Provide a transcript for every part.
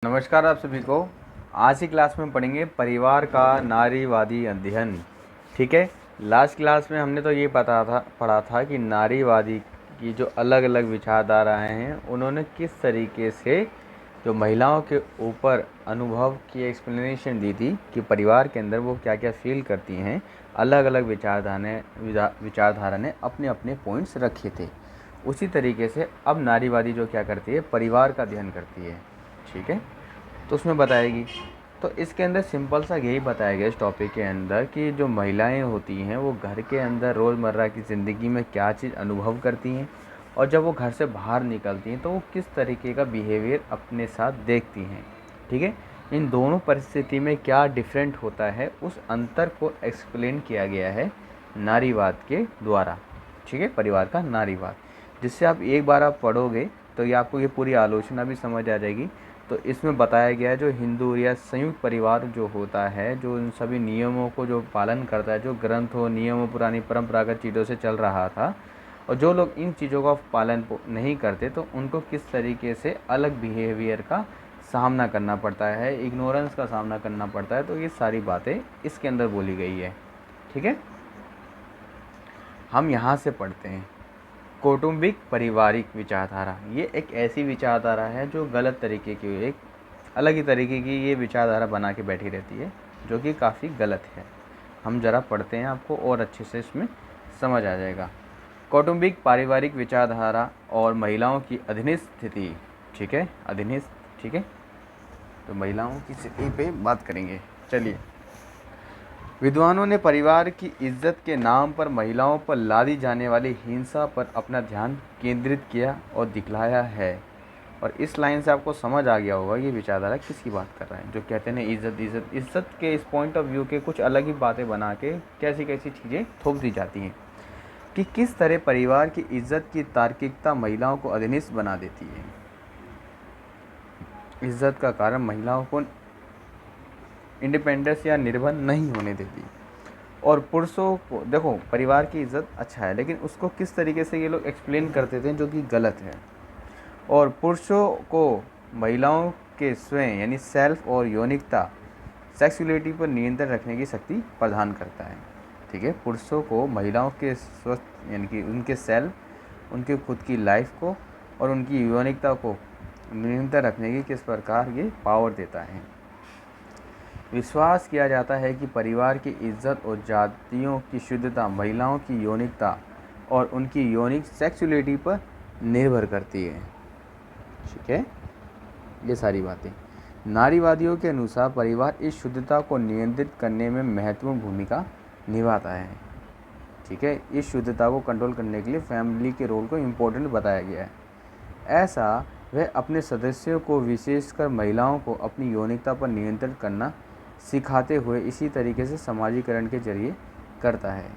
नमस्कार आप सभी को। आज की क्लास में पढ़ेंगे परिवार का नारीवादी अध्ययन। ठीक है, लास्ट क्लास में हमने तो ये पढ़ा था कि नारीवादी की जो अलग अलग विचारधाराएं हैं उन्होंने किस तरीके से जो महिलाओं के ऊपर अनुभव की एक्सप्लेनेशन दी थी कि परिवार के अंदर वो क्या क्या फील करती हैं। अलग अलग विचारधारा ने अपने अपने पॉइंट्स रखे थे। उसी तरीके से अब नारीवादी जो क्या करती है, परिवार का अध्ययन करती है। ठीक है, तो उसमें बताएगी। तो इसके अंदर सिंपल सा यही बताया गया इस टॉपिक के अंदर कि जो महिलाएं होती हैं वो घर के अंदर रोज़मर्रा की ज़िंदगी में क्या चीज़ अनुभव करती हैं, और जब वो घर से बाहर निकलती हैं तो वो किस तरीके का बिहेवियर अपने साथ देखती हैं। ठीक है, इन दोनों परिस्थिति में क्या डिफरेंट होता है, उस अंतर को एक्सप्लेन किया गया है नारीवाद के द्वारा। ठीक है, परिवार का नारीवाद, जिससे आप एक बार आप पढ़ोगे तो ये आपको ये पूरी आलोचना भी समझ आ जाएगी। तो इसमें बताया गया है जो हिंदू या संयुक्त परिवार जो होता है, जो इन सभी नियमों को जो पालन करता है, जो ग्रंथों, नियमों, पुरानी परंपरागत चीज़ों से चल रहा था, और जो लोग इन चीज़ों का पालन नहीं करते तो उनको किस तरीके से अलग बिहेवियर का सामना करना पड़ता है, इग्नोरेंस का सामना करना पड़ता है। तो ये सारी बातें इसके अंदर बोली गई है। ठीक है, हम यहाँ से पढ़ते हैं। कौटुंबिक पारिवारिक विचारधारा, ये एक ऐसी विचारधारा है जो गलत तरीके की, एक अलग ही तरीके की ये विचारधारा बना के बैठी रहती है, जो कि काफ़ी गलत है। हम ज़रा पढ़ते हैं, आपको और अच्छे से इसमें समझ आ जाएगा। कौटुंबिक पारिवारिक विचारधारा और महिलाओं की अधीनस्थ स्थिति। ठीक है, अधीनस्थ। ठीक है, तो महिलाओं की स्थिति पे बात करेंगे। चलिए, विद्वानों ने परिवार की इज्जत के नाम पर महिलाओं पर लादी जाने वाली हिंसा पर अपना ध्यान केंद्रित किया और दिखलाया है। और इस लाइन से आपको समझ आ गया होगा ये विचारधारा किसकी बात कर रहा है। जो कहते हैं इज्जत इज्जत इज्जत के इस पॉइंट ऑफ व्यू के कुछ अलग ही बातें बना के कैसी कैसी चीज़ें थोप दी जाती हैं कि किस तरह परिवार की इज्जत की तार्किकता महिलाओं को अधीनस्थ बना देती है। इज्जत का कारण महिलाओं को इंडिपेंडेंस या निर्भर नहीं होने देती। और पुरुषों को देखो, परिवार की इज्जत अच्छा है, लेकिन उसको किस तरीके से ये लोग एक्सप्लेन करते थे जो कि गलत है। और पुरुषों को महिलाओं के स्वयं यानी सेल्फ और यौनिकता, सेक्सुअलिटी पर नियंत्रण रखने की शक्ति प्रदान करता है। ठीक है, पुरुषों को महिलाओं के स्वस्थ यानी कि उनके सेल्फ, उनके खुद की लाइफ को और उनकी यौनिकता को नियंत्रण रखने की किस प्रकार ये पावर देता है। विश्वास किया जाता है कि परिवार की इज्जत और जातियों की शुद्धता महिलाओं की यौनिकता और उनकी यौनिक सेक्सुअलिटी पर निर्भर करती है। ठीक है, ये सारी बातें। नारीवादियों के अनुसार परिवार इस शुद्धता को नियंत्रित करने में महत्वपूर्ण भूमिका निभाता है। ठीक है, इस शुद्धता को कंट्रोल करने के लिए फैमिली के रोल को इम्पोर्टेंट बताया गया है। ऐसा वह अपने सदस्यों को, विशेषकर महिलाओं को, अपनी यौनिकता पर नियंत्रण करना सिखाते हुए इसी तरीके से समाजीकरण के जरिए करता है।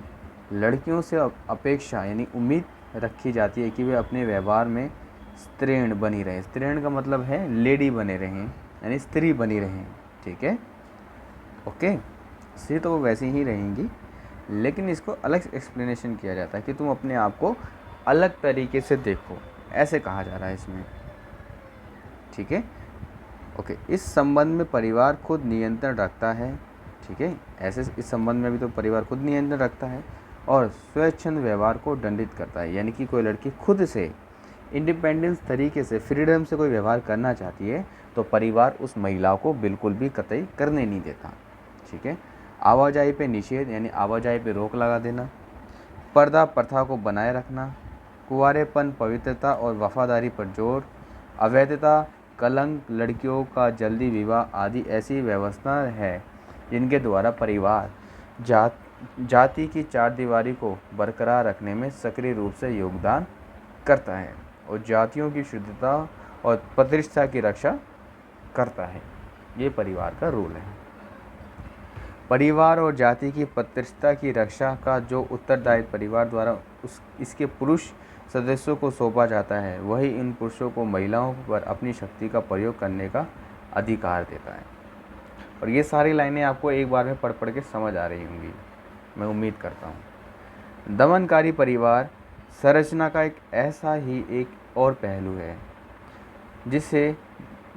लड़कियों से अपेक्षा यानी उम्मीद रखी जाती है कि वे अपने व्यवहार में स्त्रीण बनी रहें। स्त्रीण का मतलब है लेडी बने रहें, यानी स्त्री बनी रहें। ठीक है, ओके, स्त्री तो वो वैसे ही रहेंगी, लेकिन इसको अलग एक्सप्लेनेशन किया जाता है कि तुम अपने आप को अलग तरीके से देखो, ऐसे कहा जा रहा है इसमें। ठीक है, ओके, इस संबंध में परिवार खुद नियंत्रण रखता है। ठीक है, ऐसे इस संबंध में भी तो परिवार खुद नियंत्रण रखता है और स्वच्छंद व्यवहार को दंडित करता है। यानी कि कोई लड़की खुद से इंडिपेंडेंस तरीके से, फ्रीडम से कोई व्यवहार करना चाहती है तो परिवार उस महिला को बिल्कुल भी कतई करने नहीं देता। ठीक है, आवाजाही पे निषेध यानी आवाजाही पे रोक लगा देना, पर्दा प्रथा को बनाए रखना, कुंवारेपन, पवित्रता और वफादारी पर जोर, अवैधता, कलंक, लड़कियों का जल्दी विवाह आदि ऐसी व्यवस्था है जिनके द्वारा परिवार जाति की चार दीवारी को बरकरार रखने में सक्रिय रूप से योगदान करता है और जातियों की शुद्धता और प्रतिष्ठा की रक्षा करता है। ये परिवार का रोल है। परिवार और जाति की प्रतिष्ठा की रक्षा का जो उत्तरदायित्व परिवार द्वारा इसके पुरुष सदस्यों को सौंपा जाता है, वही इन पुरुषों को महिलाओं पर अपनी शक्ति का प्रयोग करने का अधिकार देता है। और ये सारी लाइनें आपको एक बार में पढ़ पढ़ के समझ आ रही होंगी, मैं उम्मीद करता हूँ। दमनकारी परिवार संरचना का एक ऐसा ही एक और पहलू है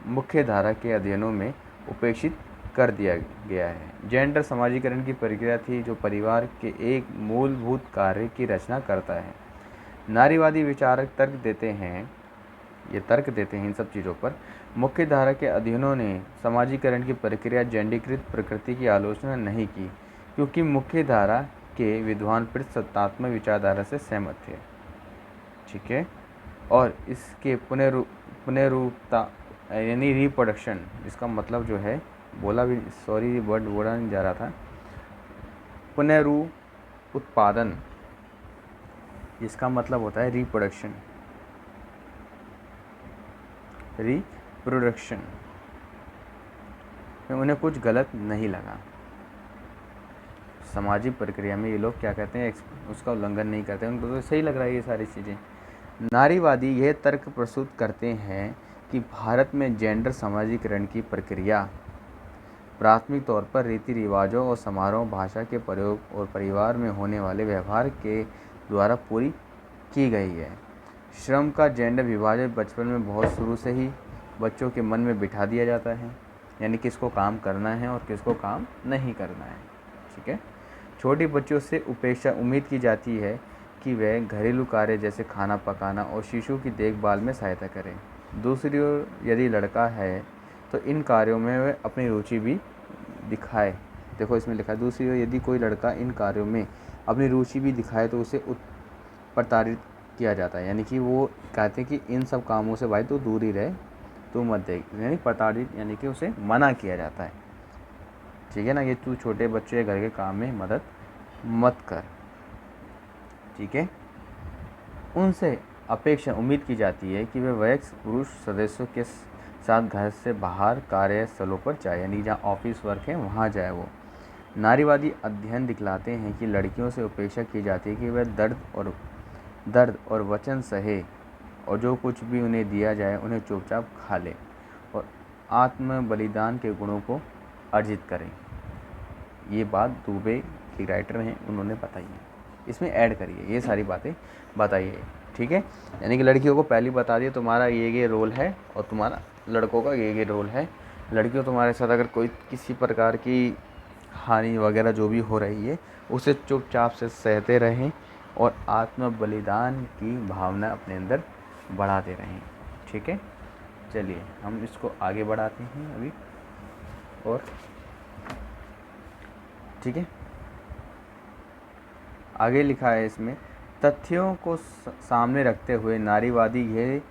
मुख्य धारा के अध्ययनों में उपेक्षित कर दिया गया है। जेंडर समाजीकरण की प्रक्रिया थी जो परिवार के एक मूलभूत कार्य की रचना करता है। नारीवादी विचारक तर्क देते हैं इन सब चीज़ों पर। मुख्य धारा के अध्ययनों ने समाजीकरण की प्रक्रिया जेंडीकृत प्रकृति की आलोचना नहीं की, क्योंकि मुख्य धारा के विद्वान पितृसत्तात्मक विचारधारा से सहमत थे। ठीक है, और इसके पुनरुक्ता यानी रिप्रोडक्शन, इसका मतलब जो है वर्ड बोला नहीं जा रहा था, उत्पादन, इसका मतलब होता है रिप्रोडक्शन। में उन्हें कुछ गलत नहीं लगा। सामाजिक प्रक्रिया में ये लोग क्या कहते हैं, उसका उल्लंघन नहीं करते, उनको तो सही लग रहा है ये सारी चीज़ें। नारीवादी यह तर्क प्रस्तुत करते हैं कि भारत में जेंडर समाजीकरण की प्रक्रिया प्राथमिक तौर पर रीति रिवाजों और समारोह, भाषा के प्रयोग और परिवार में होने वाले व्यवहार के द्वारा पूरी की गई है। श्रम का जेंडर विभाजन बचपन में बहुत शुरू से ही बच्चों के मन में बिठा दिया जाता है, यानी किसको काम करना है और किसको काम नहीं करना है। ठीक है, छोटी बच्चों से उम्मीद की जाती है कि वह घरेलू कार्य जैसे खाना पकाना और शिशु की देखभाल में सहायता करें। दूसरी ओर यदि लड़का है तो इन कार्यों में वह अपनी रुचि भी दिखाए। देखो इसमें लिखा है, दूसरी ओर यदि कोई लड़का इन कार्यों में अपनी रुचि भी दिखाए तो उसे प्रताड़ित किया जाता है, यानी कि वो कहते हैं कि इन सब कामों से भाई तू दूर ही रहे, तू मत देख, यानी प्रताड़ित यानी कि उसे मना किया जाता है। ठीक है ना, ये तू छोटे बच्चे घर के काम में मदद मत कर। ठीक है, उनसे उम्मीद की जाती है कि वे वयस्क पुरुष सदस्यों के साथ घर से बाहर कार्यस्थलों पर जाए, यानी जहाँ ऑफिस वर्क है वहाँ जाए वो। नारीवादी अध्ययन दिखलाते हैं कि लड़कियों से अपेक्षा की जाती है कि वह दर्द और वचन सहे और जो कुछ भी उन्हें दिया जाए उन्हें चुपचाप खा ले और आत्म बलिदान के गुणों को अर्जित करें। ये बात दुबे के राइटर हैं, उन्होंने बताई है, इसमें ऐड करिए, ये सारी बातें बताइए। ठीक है, यानी कि लड़कियों को पहले बता दिए तुम्हारा ये रोल है और तुम्हारा लड़कों का ये रोल है। लड़कियों तुम्हारे साथ अगर कोई किसी प्रकार की हानि वगैरह जो भी हो रही है उसे चुपचाप से सहते रहें और आत्म बलिदान की भावना अपने अंदर बढ़ाते रहें। ठीक है, चलिए हम इसको आगे बढ़ाते हैं अभी और ठीक है, आगे लिखा है इसमें, तथ्यों को सामने रखते हुए नारीवादी यह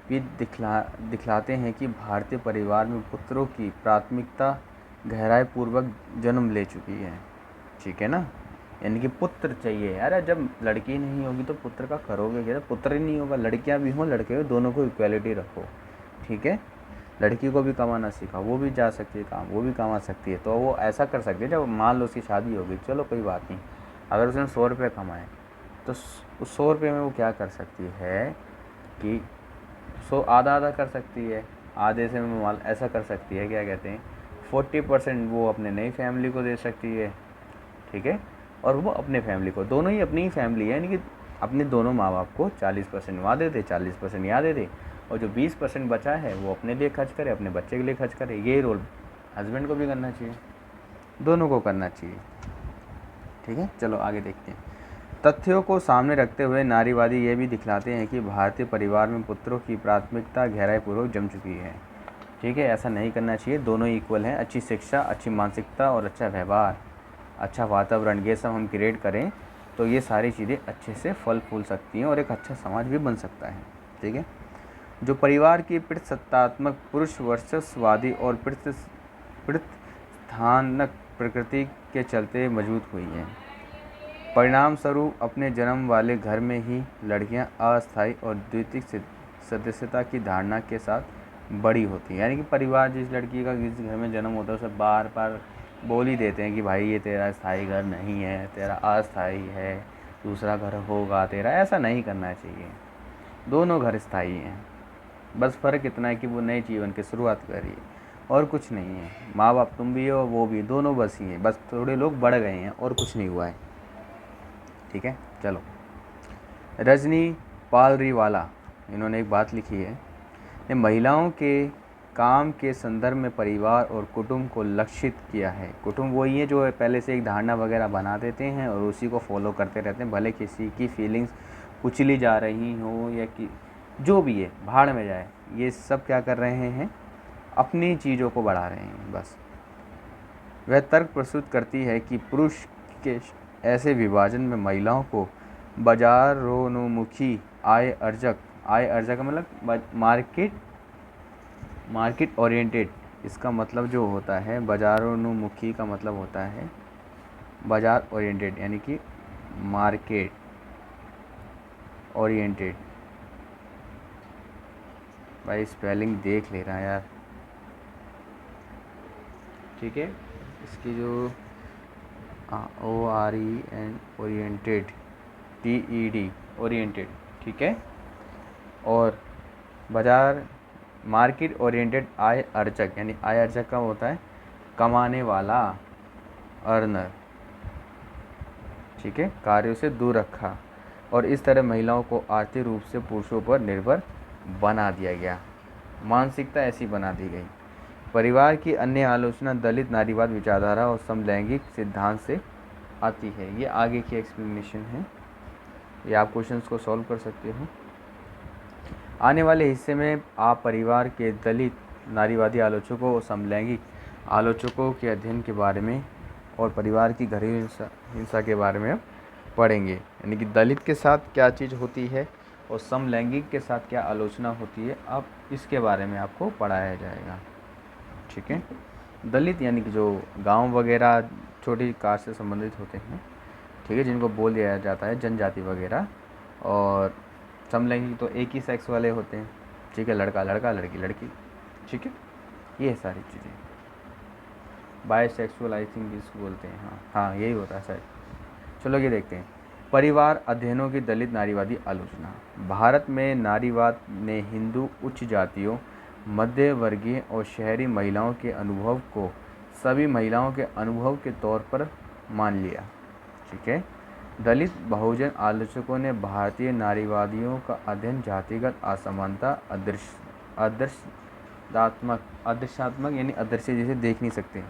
भी दिखलाते हैं कि भारतीय परिवार में पुत्रों की प्राथमिकता गहराई पूर्वक जन्म ले चुकी है। ठीक है ना, यानी कि पुत्र चाहिए यार, जब लड़की नहीं होगी तो पुत्र का करोगे क्या, पुत्र ही नहीं होगा, लड़कियां भी हों लड़के हो, दोनों को इक्वालिटी रखो। ठीक है, लड़की को भी कमाना सीखा, वो भी जा सकती है काम, वो भी कमा सकती है, तो वो ऐसा कर सकती है जब मान लो उसकी शादी होगी, चलो कोई बात नहीं, अगर उसने 100 रुपये कमाए तो उस 100 रुपये में वो क्या कर सकती है कि 100 आधा कर सकती है, आधे से माल ऐसा कर सकती है, क्या कहते हैं 40% वो अपने नई फैमिली को दे सकती है। ठीक है, और वो अपने फैमिली को, दोनों ही अपनी ही फैमिली है, यानी कि अपने दोनों माँ बाप को 40% वहाँ दे दे, 40% यहाँ दे दे, और जो 20% बचा है वो अपने लिए खर्च करे, अपने बच्चे के लिए खर्च करे। ये रोल हस्बैंड को भी करना चाहिए, दोनों को करना चाहिए। ठीक है, चलो आगे देखते हैं। तथ्यों को सामने रखते हुए नारीवादी ये भी दिखलाते हैं कि भारतीय परिवार में पुत्रों की प्राथमिकता गहराईपूर्वक जम चुकी है। ठीक है, ऐसा नहीं करना चाहिए, दोनों इक्वल हैं। अच्छी शिक्षा, अच्छी मानसिकता और अच्छा व्यवहार, अच्छा वातावरण, ये सब हम क्रिएट करें तो ये सारी चीज़ें अच्छे से फल फूल सकती हैं और एक अच्छा समाज भी बन सकता है। ठीक है, जो परिवार की पितृसत्तात्मक, पुरुष वर्चस्ववादी और पितृस्थानक प्रकृति के चलते मजबूत हुई हैं। परिणाम स्वरूप अपने जन्म वाले घर में ही लड़कियां अस्थायी और द्वितीय सदस्यता की धारणा के साथ बड़ी होती है, यानी कि परिवार जिस लड़की का जिस घर में जन्म होता है उसे बार बार बोल ही देते हैं कि भाई ये तेरा स्थायी घर नहीं है, तेरा अस्थायी है, दूसरा घर होगा तेरा। ऐसा नहीं करना चाहिए, दोनों घर स्थायी हैं, बस फ़र्क इतना है कि वो नए जीवन की शुरुआत करिए और कुछ नहीं है। माँ बाप तुम भी हो वो भी, दोनों बस ही हैं, बस थोड़े लोग बढ़ गए हैं और कुछ नहीं हुआ है। ठीक है, चलो रजनी पालरीवाला इन्होंने एक बात लिखी है, महिलाओं के काम के संदर्भ में परिवार और कुटुंब को लक्षित किया है। कुटुंब वही है जो पहले से एक धारणा वगैरह बना देते हैं और उसी को फॉलो करते रहते हैं, भले किसी की फीलिंग्स कुचली जा रही हो या कि जो भी है भाड़ में जाए, ये सब क्या कर रहे हैं, अपनी चीज़ों को बढ़ा रहे हैं बस। वह तर्क प्रस्तुत करती है कि पुरुष के ऐसे विभाजन में महिलाओं को बाजारोन्मुखी आय अर्जक का मतलब मार्केट ओरिएंटेड, इसका मतलब जो होता है बाजारोन्मुखी का मतलब होता है बाजार ओरिएंटेड यानी कि मार्केट ओरिएंटेड। भाई स्पेलिंग देख ले रहा है यार, ठीक है। इसकी जो OREN ओरिएंटेड TED ओरिएंटेड, ठीक है। और बाजार मार्केट ओरिएंटेड आय अर्जक यानी आय अर्जक का होता है कमाने वाला, अर्नर, ठीक है। कार्यों से दूर रखा और इस तरह महिलाओं को आर्थिक रूप से पुरुषों पर निर्भर बना दिया गया। मानसिकता ऐसी बना दी गई। परिवार की अन्य आलोचना दलित नारीवाद विचारधारा और समलैंगिक सिद्धांत से आती है। ये आगे की एक्सप्लेनेशन है, ये आप क्वेश्चंस को सॉल्व कर सकते हो। आने वाले हिस्से में आप परिवार के दलित नारीवादी आलोचकों और समलैंगिक आलोचकों के अध्ययन के बारे में और परिवार की घरेलू हिंसा के बारे में पढ़ेंगे, यानी कि दलित के साथ क्या चीज़ होती है और समलैंगिक के साथ क्या आलोचना होती है, अब इसके बारे में आपको पढ़ाया जाएगा, ठीक है। दलित यानी कि जो गांव वगैरह छोटी कास्ट से संबंधित होते हैं, ठीक है, जिनको बोल दिया जाता है जनजाति वगैरह। और समलैंगिक तो एक ही सेक्स वाले होते हैं, ठीक है, लड़का लड़का लड़की लड़की, ठीक है, ये सारी चीज़ें। बायसेक्सुअल आई थिंक इसको बोलते हैं, हाँ यही होता है शायद। चलो ये देखते हैं। परिवार अध्ययनों की दलित नारीवादी आलोचना। भारत में नारीवाद ने हिंदू उच्च जातियों, मध्य वर्गीय और शहरी महिलाओं के अनुभव को सभी महिलाओं के अनुभव के तौर पर मान लिया, ठीक है। दलित बहुजन आलोचकों ने भारतीय नारीवादियों का अध्ययन जातिगत असमानता, आदर्शात्मक यानी अदृश्य जिसे देख नहीं सकते,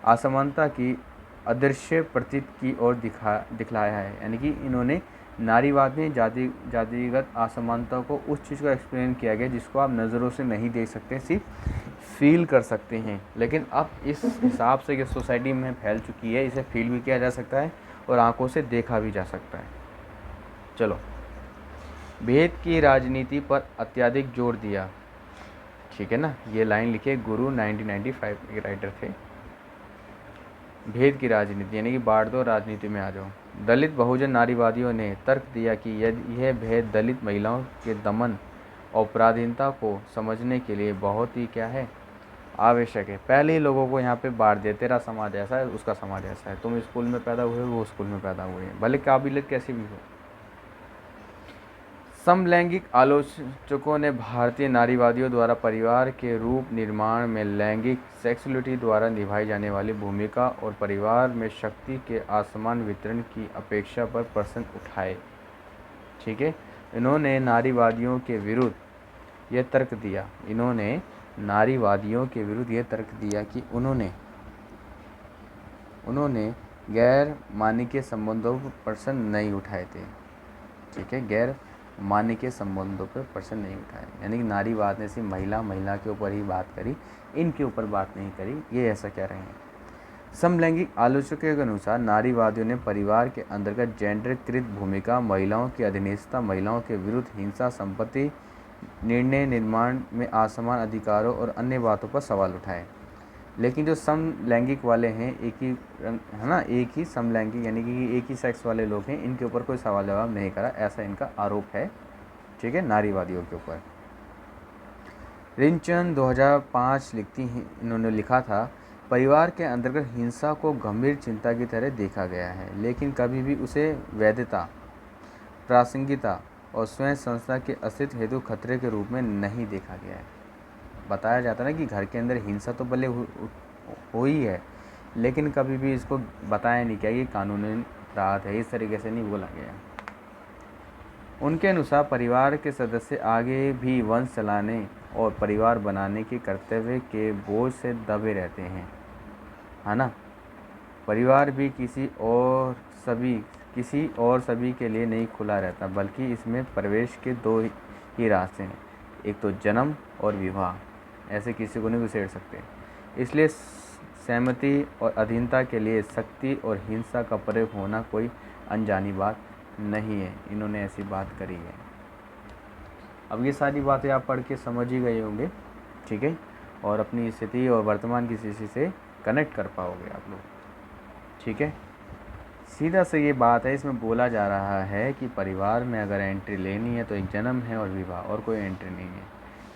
असमानता की अदृश्य प्रतीत की ओर दिखलाया है। यानी कि इन्होंने नारीवाद में जातिगत असमानता को उस चीज़ को एक्सप्लेन किया गया जिसको आप नज़रों से नहीं देख सकते, सिर्फ फील कर सकते हैं। लेकिन अब इस हिसाब से कि सोसाइटी में फैल चुकी है, इसे फील भी किया जा सकता है और आंखों से देखा भी जा सकता है। चलो, भेद की राजनीति पर अत्यधिक जोर दिया, ठीक है ना। ये लाइन लिखे गुरु 1995 के राइटर थे। भेद की राजनीति यानी कि बांट दो राजनीति में आ जाओ। दलित बहुजन नारीवादियों ने तर्क दिया कि यदि यह भेद दलित महिलाओं के दमन और पराधीनता को समझने के लिए बहुत ही क्या है, आवश्यक है। पहले ही लोगों को यहाँ पे बांट दिया, तेरा समाज ऐसा है, उसका समाज ऐसा है, तुम स्कूल में पैदा हुए, वो स्कूल में पैदा हुए हैं, भले काबिलियत कैसी भी हो। समलैंगिक आलोचकों ने भारतीय नारीवादियों द्वारा परिवार के रूप निर्माण में लैंगिक सेक्सुअलिटी द्वारा निभाई जाने वाली भूमिका और परिवार में शक्ति के असमान वितरण की अपेक्षा पर प्रश्न उठाए, ठीक है। इन्होंने नारीवादियों के विरुद्ध यह तर्क दिया कि उन्होंने गैर मानवीय संबंधों पर प्रश्न नहीं उठाए थे, ठीक है, गैर मानवीय संबंधों पर प्रश्न नहीं उठाए। यानी कि नारीवाद ने सिर्फ महिला के ऊपर ही बात करी, इनके ऊपर बात नहीं करी, ये ऐसा कह रहे हैं। समलैंगिक आलोचकों के अनुसार नारीवादियों ने परिवार के अंतर्गत जेंडरकृत भूमिका, महिलाओं की अधीनता, महिलाओं के विरुद्ध हिंसा, संपत्ति निर्णय निर्माण में असमान अधिकारों और अन्य बातों पर सवाल उठाए। लेकिन जो समलैंगिक वाले हैं, एक ही समलैंगिक यानी कि एक ही सेक्स वाले लोग हैं, इनके ऊपर कोई सवाल जवाब नहीं करा, ऐसा इनका आरोप है, ठीक है, नारीवादियों के ऊपर। रिंचन 2005 लिखती हैं, इन्होंने लिखा था, परिवार के अंतर्गत हिंसा को गंभीर चिंता की तरह देखा गया है, लेकिन कभी भी उसे वैधता, प्रासंगिकता और स्वयं संस्था के अस्तित्व हेतु खतरे के रूप में नहीं देखा गया है। बताया जाता है ना कि घर के अंदर हिंसा तो भले हो ही है, लेकिन कभी भी इसको बताया नहीं किया कि कानूनी अपराध है, इस तरीके से नहीं बोला गया। उनके अनुसार परिवार के सदस्य आगे भी वंश चलाने और परिवार बनाने के कर्तव्य के बोझ से दबे रहते हैं, है ना। परिवार भी किसी और सभी के लिए नहीं खुला रहता, बल्कि इसमें प्रवेश के दो ही रास्ते हैं, एक तो जन्म और विवाह, ऐसे किसी को नहीं घुसेड़ सकते। इसलिए सहमति और अधीनता के लिए शक्ति और हिंसा का प्रयोग होना कोई अनजानी बात नहीं है। इन्होंने ऐसी बात करी है। अब ये सारी बातें आप पढ़ के समझ ही गए होंगे, ठीक है, और अपनी स्थिति और वर्तमान की स्थिति से कनेक्ट कर पाओगे आप लोग, ठीक है। सीधा से ये बात है, इसमें बोला जा रहा है कि परिवार में अगर एंट्री लेनी है तो एक जन्म है और विवाह, और कोई एंट्री नहीं है,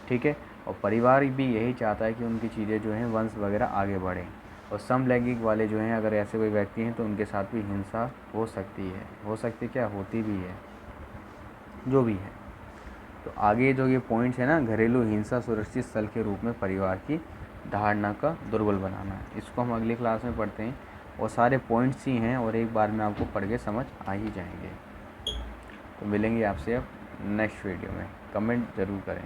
ठीक है। और परिवार भी यही चाहता है कि उनकी चीज़ें जो हैं वंश वगैरह आगे बढ़ें। और समलैंगिक वाले जो हैं, अगर ऐसे कोई व्यक्ति हैं तो उनके साथ भी हिंसा हो सकती क्या, होती भी है, जो भी है। तो आगे जो ये पॉइंट्स है ना, घरेलू हिंसा सुरक्षित स्थल के रूप में परिवार की धारणा का दुर्बल बनाना, इसको हम अगली क्लास में पढ़ते हैं। और सारे पॉइंट्स ही हैं और एक बार में आपको पढ़ के समझ आ ही जाएंगे। तो मिलेंगे आपसे अब नेक्स्ट वीडियो में। कमेंट ज़रूर करें।